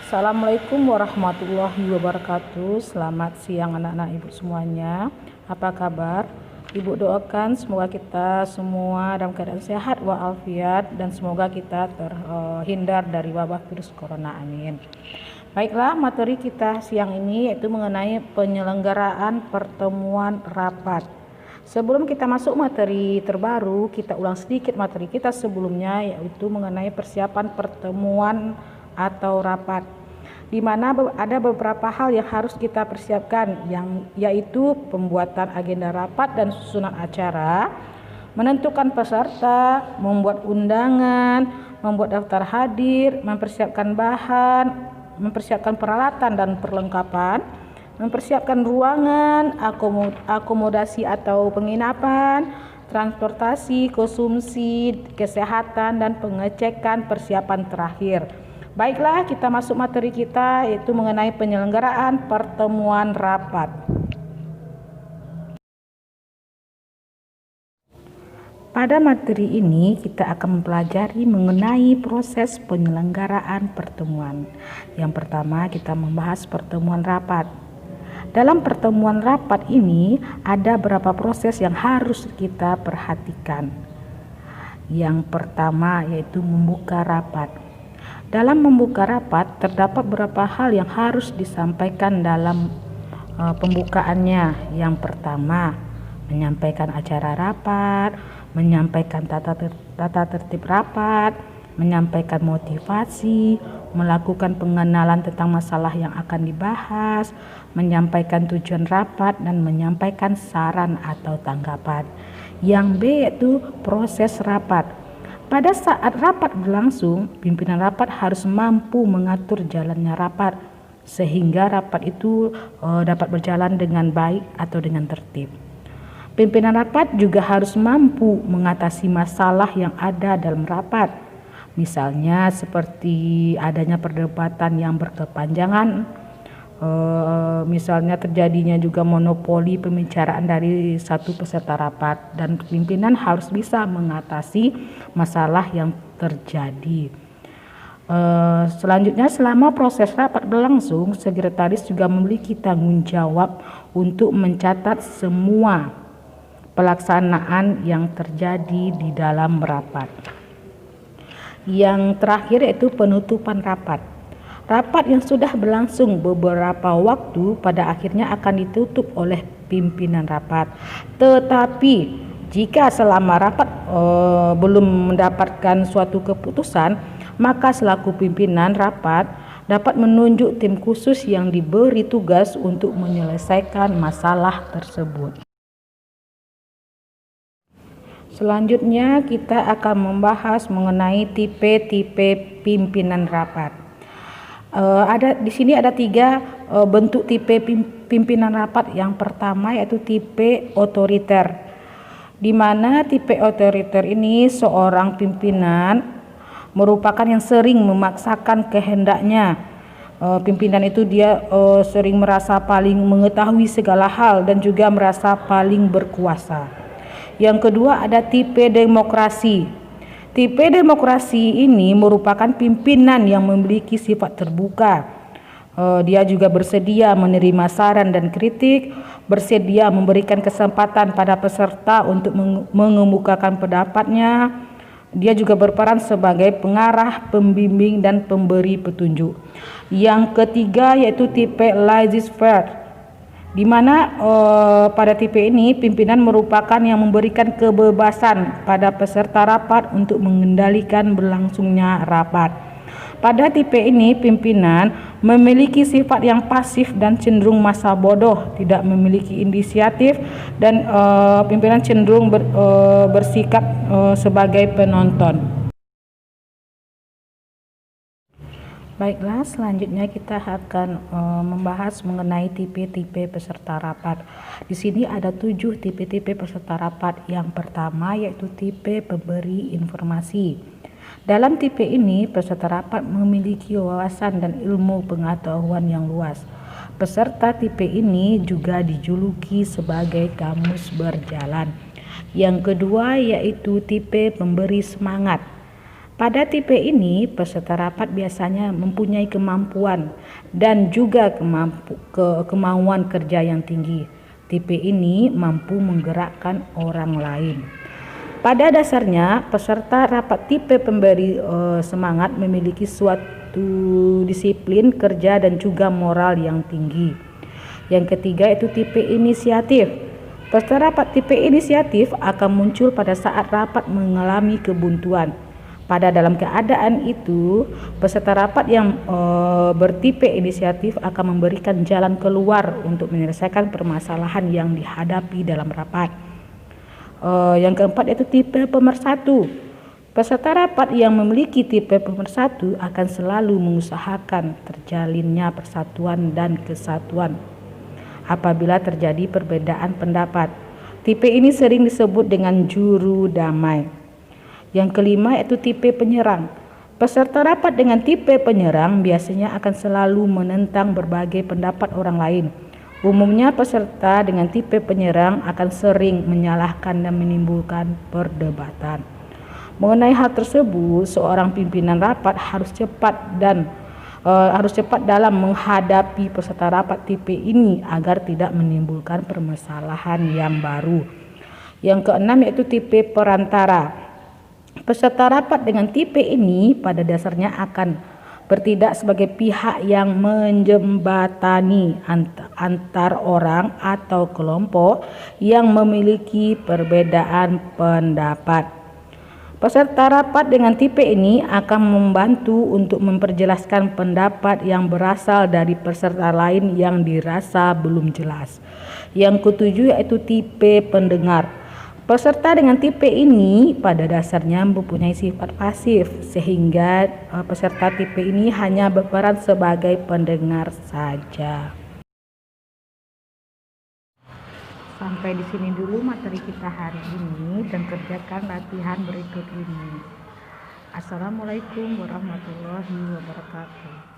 Assalamualaikum warahmatullahi wabarakatuh. Selamat siang anak-anak ibu semuanya. Apa kabar? Ibu doakan semoga kita semua dalam keadaan sehat walafiat dan semoga kita terhindar dari wabah virus corona. Amin. Baiklah, materi kita siang ini yaitu mengenai penyelenggaraan pertemuan rapat. Sebelum kita masuk materi terbaru, kita ulang sedikit materi kita sebelumnya, yaitu mengenai persiapan pertemuan atau rapat, di mana ada beberapa hal yang harus kita persiapkan, yaitu pembuatan agenda rapat dan susunan acara, menentukan peserta, membuat undangan, membuat daftar hadir, mempersiapkan bahan, mempersiapkan peralatan dan perlengkapan, mempersiapkan ruangan, akomodasi atau penginapan, transportasi, konsumsi, kesehatan, dan pengecekan persiapan terakhir. Baiklah, kita masuk materi kita, yaitu mengenai penyelenggaraan pertemuan rapat. Pada materi ini kita akan mempelajari mengenai proses penyelenggaraan pertemuan. Yang pertama, kita membahas pertemuan rapat. Dalam pertemuan rapat ini ada beberapa proses yang harus kita perhatikan. Yang pertama yaitu membuka rapat. Dalam membuka rapat terdapat beberapa hal yang harus disampaikan dalam pembukaannya. Yang pertama, menyampaikan acara rapat, menyampaikan tata tertib rapat, menyampaikan motivasi, melakukan pengenalan tentang masalah yang akan dibahas, menyampaikan tujuan rapat, dan menyampaikan saran atau tanggapan. Yang B yaitu proses rapat. Pada saat rapat berlangsung, pimpinan rapat harus mampu mengatur jalannya rapat sehingga rapat itu dapat berjalan dengan baik atau dengan tertib. Pimpinan rapat juga harus mampu mengatasi masalah yang ada dalam rapat. Misalnya seperti adanya perdebatan yang berkepanjangan, misalnya terjadinya juga monopoli pembicaraan dari satu peserta rapat, dan pimpinan harus bisa mengatasi masalah yang terjadi. Selanjutnya, selama proses rapat berlangsung, sekretaris juga memiliki tanggung jawab untuk mencatat semua pelaksanaan yang terjadi di dalam rapat. Yang terakhir yaitu penutupan rapat. Rapat yang sudah berlangsung beberapa waktu pada akhirnya akan ditutup oleh pimpinan rapat. Tetapi jika selama rapat belum mendapatkan suatu keputusan, maka selaku pimpinan rapat dapat menunjuk tim khusus yang diberi tugas untuk menyelesaikan masalah tersebut. Selanjutnya kita akan membahas mengenai tipe-tipe pimpinan rapat. Di sini ada 3 bentuk tipe pimpinan rapat. Yang pertama yaitu tipe otoriter, di mana tipe otoriter ini seorang pimpinan merupakan yang sering memaksakan kehendaknya. Pimpinan itu dia sering merasa paling mengetahui segala hal dan juga merasa paling berkuasa. Yang kedua ada tipe demokrasi. Tipe demokrasi ini merupakan pimpinan yang memiliki sifat terbuka. Dia juga bersedia menerima saran dan kritik, bersedia memberikan kesempatan pada peserta untuk mengemukakan pendapatnya. Dia juga berperan sebagai pengarah, pembimbing, dan pemberi petunjuk. Yang ketiga yaitu tipe laissez-faire, di mana pada tipe ini pimpinan merupakan yang memberikan kebebasan pada peserta rapat untuk mengendalikan berlangsungnya rapat. Pada tipe ini pimpinan memiliki sifat yang pasif dan cenderung masa bodoh, tidak memiliki inisiatif, dan pimpinan cenderung bersikap sebagai penonton. Baiklah, selanjutnya kita akan membahas mengenai tipe-tipe peserta rapat. Di sini ada 7 tipe-tipe peserta rapat. Yang pertama yaitu tipe pemberi informasi. Dalam tipe ini, peserta rapat memiliki wawasan dan ilmu pengetahuan yang luas. Peserta tipe ini juga dijuluki sebagai kamus berjalan. Yang kedua yaitu tipe pemberi semangat. Pada tipe ini, peserta rapat biasanya mempunyai kemampuan dan juga kemauan kerja yang tinggi. Tipe ini mampu menggerakkan orang lain. Pada dasarnya, peserta rapat tipe pemberi semangat memiliki suatu disiplin kerja dan juga moral yang tinggi. Yang ketiga itu tipe inisiatif. Peserta rapat tipe inisiatif akan muncul pada saat rapat mengalami kebuntuan. Pada dalam keadaan itu, peserta rapat yang bertipe inisiatif akan memberikan jalan keluar untuk menyelesaikan permasalahan yang dihadapi dalam rapat. Yang keempat yaitu tipe pemersatu. Peserta rapat yang memiliki tipe pemersatu akan selalu mengusahakan terjalinnya persatuan dan kesatuan apabila terjadi perbedaan pendapat. Tipe ini sering disebut dengan juru damai. Yang kelima yaitu tipe penyerang. Peserta rapat dengan tipe penyerang biasanya akan selalu menentang berbagai pendapat orang lain. Umumnya peserta dengan tipe penyerang akan sering menyalahkan dan menimbulkan perdebatan. Mengenai hal tersebut, seorang pimpinan rapat harus cepat dalam menghadapi peserta rapat tipe ini agar tidak menimbulkan permasalahan yang baru. Yang keenam yaitu tipe perantara. Peserta rapat dengan tipe ini pada dasarnya akan bertindak sebagai pihak yang menjembatani antar orang atau kelompok yang memiliki perbedaan pendapat. Peserta rapat dengan tipe ini akan membantu untuk memperjelaskan pendapat yang berasal dari peserta lain yang dirasa belum jelas. Yang ketujuh yaitu tipe pendengar. Peserta dengan tipe ini pada dasarnya mempunyai sifat pasif, sehingga peserta tipe ini hanya berperan sebagai pendengar saja. Sampai di sini dulu materi kita hari ini dan kerjakan latihan berikut ini. Assalamualaikum warahmatullahi wabarakatuh.